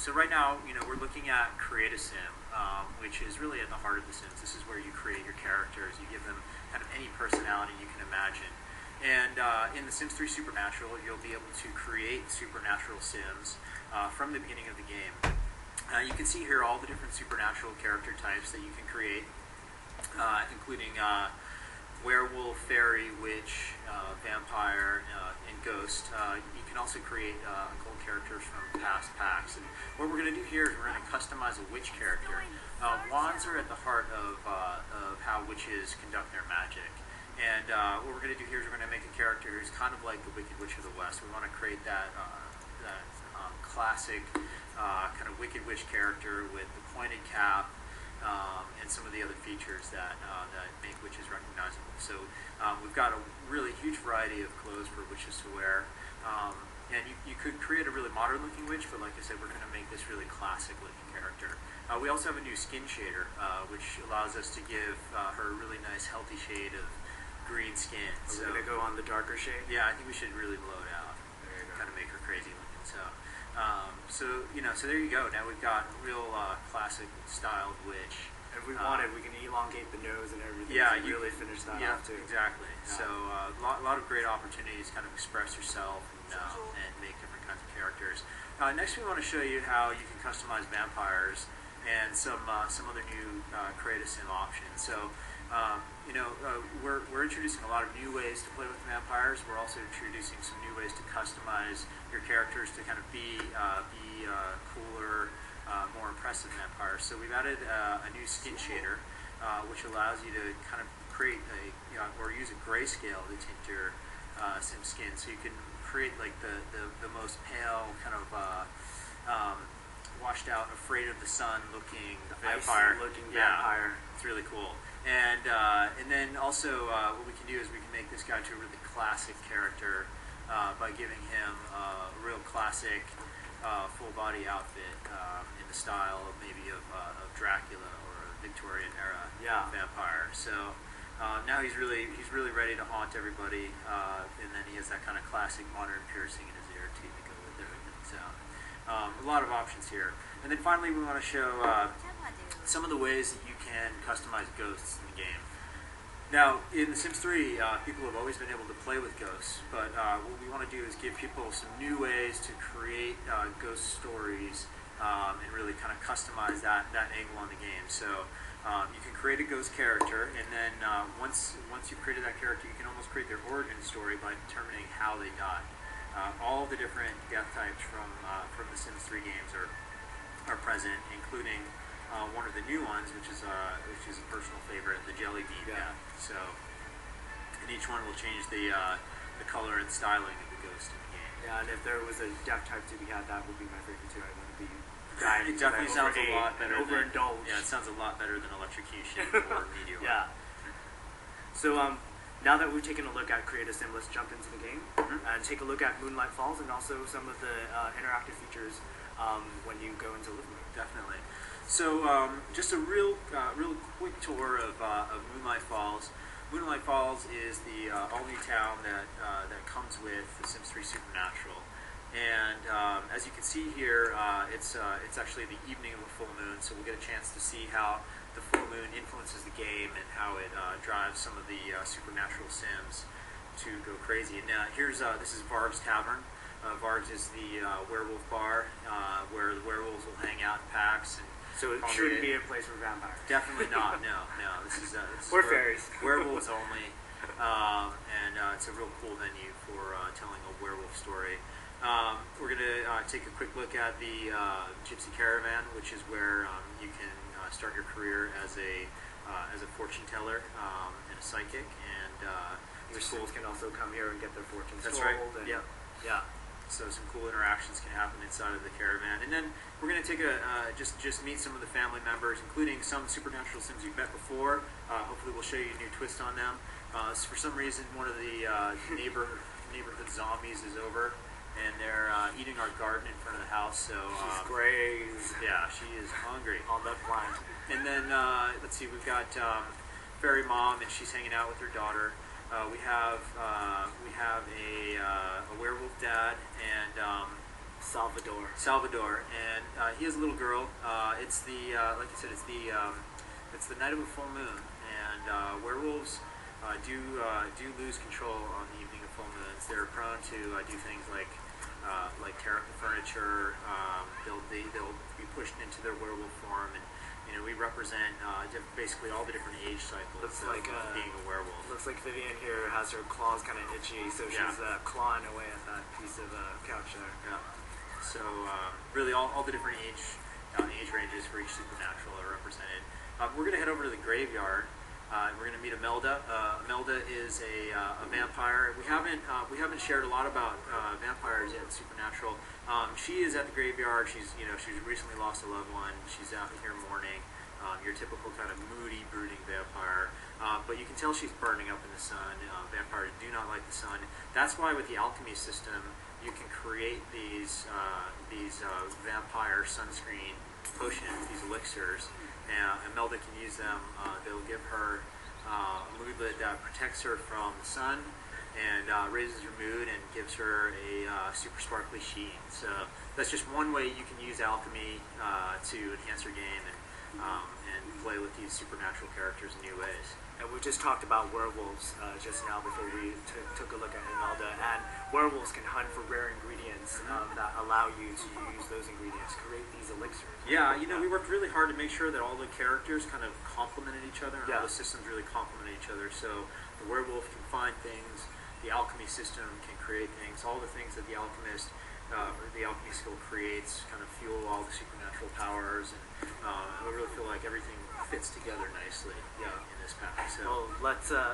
So right now, we're looking at Create a Sim, which is really at the heart of The Sims. This is where you create your characters. You give them kind of any personality you can imagine. And in The Sims 3 Supernatural, you'll be able to create supernatural Sims from the beginning of the game. You can see here all the different supernatural character types that you can create, including werewolf, fairy, witch, vampire, and ghost. You can also create occult characters from past packs. And what we're going to do here is we're going to customize a witch character. Wands are at the heart of how witches conduct their magic. And what we're going to do here is we're going to make a character who's kind of like the Wicked Witch of the West. We want to create that classic kind of Wicked Witch character with the pointed cap, and some of the other features that make witches recognizable. So we've got a really huge variety of clothes for witches to wear. And you could create a really modern-looking witch, but like I said, we're going to make this really classic-looking character. We also have a new skin shader, which allows us to give her a really nice, healthy shade of green skin. So we're going to go on the darker shade? Yeah, I think we should really blow it out. Kind of make her crazy looking. So there you go. Now we've got real classic styled witch. And if we wanted, we can elongate the nose and everything. Yeah, to really finish that off too. Exactly. Yeah. So a lot of great opportunities to kind of express yourself and make different kinds of characters. Next, we want to show you how you can customize vampires and some other new Create a Sim options. So we're introducing a lot of new ways to play with vampires. We're also introducing some new ways to customize your characters to kind of be cooler, more impressive vampires. So we've added a new skin shader, which allows you to kind of create or use a grayscale to tint your Sim skin. So you can create like the most pale kind of washed out, afraid of the sun looking vampire. Icy-looking vampire. It's really cool. And then also what we can do is we can make this guy to a really classic character by giving him a real classic full body outfit in the style of maybe of Dracula or a Victorian era vampire. So now he's really ready to haunt everybody, and then he has that kind of classic modern piercing in his ear too to go with everything. So a lot of options here. And then finally we want to show some of the ways that you can customize ghosts in the game. Now, in The Sims 3, people have always been able to play with ghosts, but what we want to do is give people some new ways to create ghost stories and really kind of customize that angle on the game. So you can create a ghost character, and then once you've created that character, you can almost create their origin story by determining how they died. All the different death types from The Sims 3 games are present, including one of the new ones, which is a personal favorite, the jelly bean death. So, and each one will change the color and styling of the ghost in the game. Yeah, and if there was a death type to be had, that would be my favorite too. I want to be dying. It definitely sounds a lot better. Overindulged. Yeah, it sounds a lot better than electrocution or meteor. Yeah. So now that we've taken a look at Create a Sim, let's jump into the game and take a look at Moonlight Falls and also some of the interactive features when you go into live mode. Definitely. So just a real quick tour of Moonlight Falls. Moonlight Falls is the all-new town that comes with The Sims 3 Supernatural. And as you can see here, it's actually the evening of a full moon, so we'll get a chance to see how the full moon influences the game and how it drives some of the supernatural Sims to go crazy. And this is Varg's Tavern. Varg's is the werewolf bar where the werewolves will hang out in packs. And so it shouldn't be a place for vampires. Definitely not. No. This is or fairies. Werewolves only, and it's a real cool venue for telling a werewolf story. We're gonna take a quick look at the Gypsy Caravan, which is where you can start your career as a fortune teller and a psychic. And your schools can also come here and get their fortunes told. That's right. Yeah. So some cool interactions can happen inside of the caravan. And then we're going to take just meet some of the family members, including some supernatural Sims you've met before. Hopefully we'll show you a new twist on them. So for some reason, one of the neighborhood zombies is over, and they're eating our garden in front of the house. So she's crazy. Yeah, she is hungry. On the plant. And then let's see, we've got Fairy Mom, and she's hanging out with her daughter. We have a werewolf dad and Salvador. And he has a little girl. It's the like I said, it's the night of a full moon, and werewolves do lose control on the evening of full moons. They're prone to do things like tear up the furniture. They'll be pushed into their werewolf form, and we represent basically all the different age cycles of being a werewolf. Looks like Vivian here has her claws kind of itchy, so she's clawing away at that piece of couch there. Yeah. So really, all the different age ranges for each supernatural are represented. We're going to head over to the graveyard. We're going to meet Imelda. Imelda is a vampire. We haven't shared a lot about vampires yet in Supernatural. She is at the graveyard. She's recently lost a loved one. She's out here mourning. Your typical kind of moody, brooding vampire. But you can tell she's burning up in the sun. Vampires do not like the sun. That's why with the alchemy system, you can create these vampire sunscreen potions, these elixirs. And Imelda can use them. They'll give her a moodlet that protects her from the sun and raises her mood and gives her a super sparkly sheen. So that's just one way you can use alchemy to enhance your game and play with these supernatural characters in new ways. And we just talked about werewolves just now before we took a look at Imelda. And werewolves can hunt for rare ingredients that allow you to use those ingredients to create these elixirs. Yeah, we worked really hard to make sure that all the characters kind of complemented each other, and all the systems really complemented each other. So the werewolf can find things, the alchemy system can create things, all the things that the alchemist or the alchemy skill creates kind of fuel all the supernatural powers, and I really feel like everything fits together nicely in this pack. So well,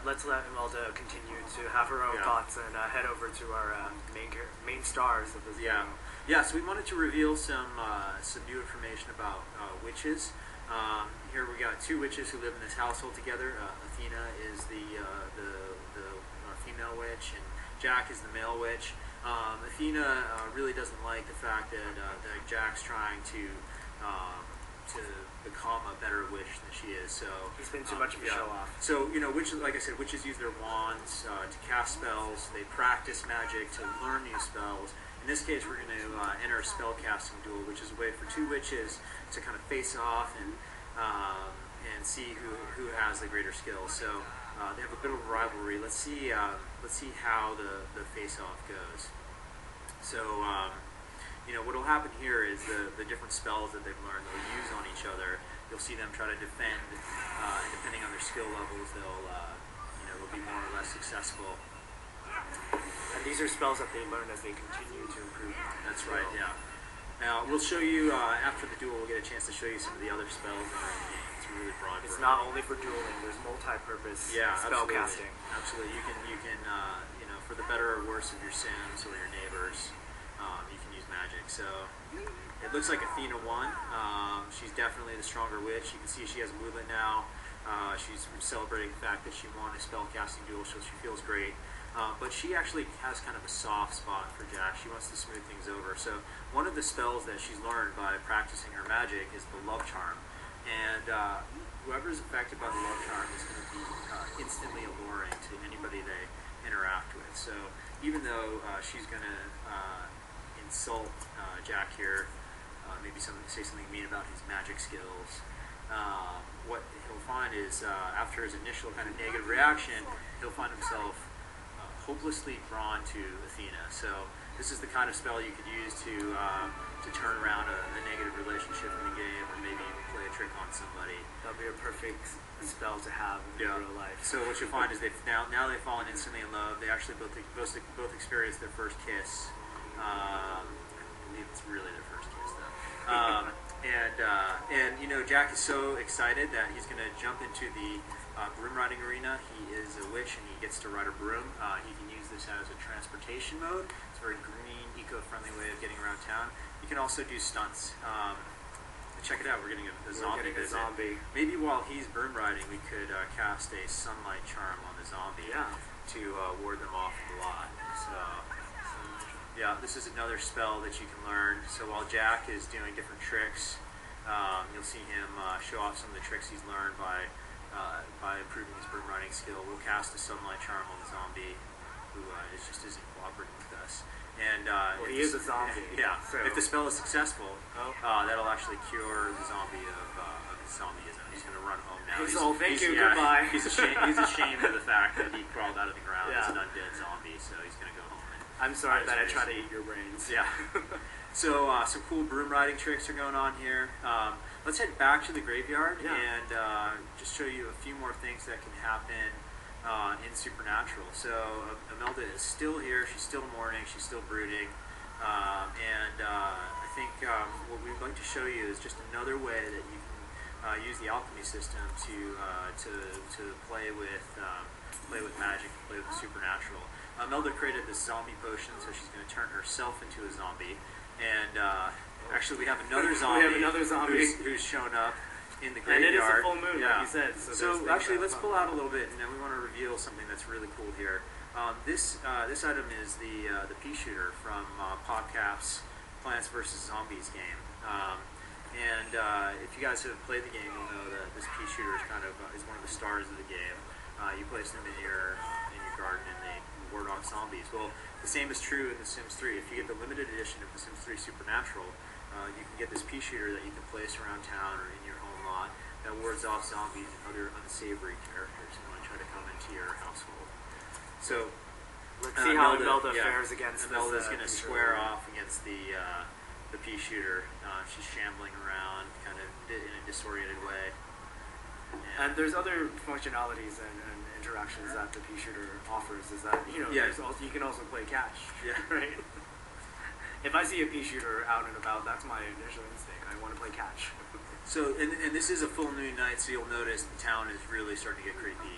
let's let Imelda continue to have her own thoughts and head over to our main stars of this game. Yeah, so we wanted to reveal some new information about witches. Here we got two witches who live in this household together. Athena is the female witch, and Jack is the male witch. Athena really doesn't like the fact that Jack's trying to become a better witch than she is. So he's been too much of a show off. So witches, like I said, witches use their wands to cast spells. They practice magic to learn new spells. In this case, we're going to enter a spell casting duel, which is a way for two witches to kind of face off and see who has the greater skill. So they have a bit of a rivalry. Let's see how the face off goes. So what'll happen here is the different spells that they've learned they'll use on each other. You'll see them try to defend, and depending on their skill levels, they'll be more or less successful. And these are spells that they learn as they continue to improve. That's right, yeah. Now, we'll show you, after the duel, we'll get a chance to show you some of the other spells that are in the game. It's really broad. It's not only for dueling, there's multi-purpose spell casting. Absolutely. You can for the better or worse of your Sims or your neighbors, you can use magic. So, it looks like Athena won. She's definitely the stronger witch. You can see she has a movement now. She's celebrating the fact that she won a spell casting duel, so she feels great. But she actually has kind of a soft spot for Jack. She wants to smooth things over. So one of the spells that she's learned by practicing her magic is the love charm. And whoever is affected by the love charm is going to be instantly alluring to anybody they interact with. So even though she's going to insult Jack here, maybe say something mean about his magic skills, what he'll find is after his initial kind of negative reaction, he'll find himself hopelessly drawn to Athena. So this is the kind of spell you could use to turn around a negative relationship in the game, or maybe even play a trick on somebody. That'll be a perfect spell to have in real life. So what you'll find is now they've fallen instantly in love. They actually both experienced their first kiss. I believe it's really their first kiss though. And Jack is so excited that he's going to jump into the broom riding arena. He is a witch and he gets to ride a broom. He can use this as a transportation mode. It's a very green, eco-friendly way of getting around town. You can also do stunts. Check it out. We're getting a zombie visit. Maybe while he's broom riding, we could cast a sunlight charm on the zombie to ward them off the lot. So yeah, this is another spell that you can learn. So while Jack is doing different tricks, you'll see him show off some of the tricks he's learned by improving his broom riding skill. We'll cast a sunlight charm on the zombie, who isn't cooperating with us. And Well, he is a zombie. Yeah. So. If the spell is successful, Oh. that'll actually cure the zombie of his zombieism. He's going to run home now. He's all, thank you, goodbye. He's ashamed of the fact that he crawled out of the ground Yeah. as an undead zombie, so he's going to go home. I'm sorry Right, that I so try to eat your brains. Yeah. So some cool broom riding tricks are going on here. Let's head back to the graveyard Yeah. and just show you a few more things that can happen in Supernatural. So Imelda is still here. She's still mourning. She's still brooding. And I think what we'd like to show you is just another way that you can use the alchemy system to play with magic, play with the supernatural. Imelda created this zombie potion, so she's going to turn herself into a zombie. And actually, we have another zombie. Who's shown up in the And it is graveyard. a full moon, Yeah. like you said. So, So there's things actually, that let's are pull fun. out a little bit, and then we want to reveal something that's really cool here. This item is the pea shooter from PodCap's Plants vs Zombies game. If you guys have played the game, you'll know that this pea shooter is is one of the stars of the game. You place them in your garden, and they ward off zombies. Well, the same is true in The Sims 3. If you get the limited edition of The Sims 3 Supernatural, you can get this pea shooter that you can place around town or in your home lot that wards off zombies and other unsavory characters who want to try to come into your household. So Let's see how Imelda yeah, fares against Imelda's this. going to square off against the pea shooter. She's shambling around, kind of in a disoriented way. And there's other functionalities and interactions that the pea shooter offers. Is that Yeah. there's also, you can also play catch. Yeah. Right. If I see a pea shooter out and about, that's my initial instinct. I want to play catch. So, and this is a full moon night, so you'll notice the town is really starting to get creepy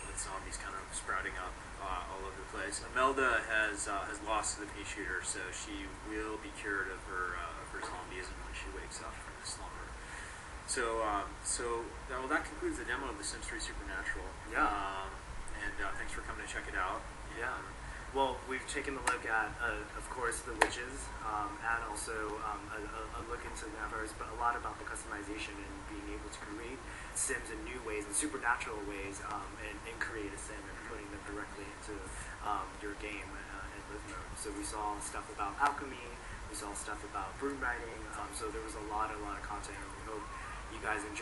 with zombies kind of sprouting up all over the place. Imelda has lost to the pea shooter, so she will be cured of her zombieism when she wakes up from this slumber. So, that concludes the demo of The Sims 3 Supernatural. Yeah. And thanks for coming to check it out. Yeah. Well, we've taken a look at, of course, the witches, and also a look into the vampires, but a lot about the customization and being able to create Sims in new ways, in supernatural ways, and create a Sim and putting them directly into your game in live mode. So we saw stuff about alchemy, we saw stuff about broom riding, so there was a lot of content, and we hope you guys enjoyed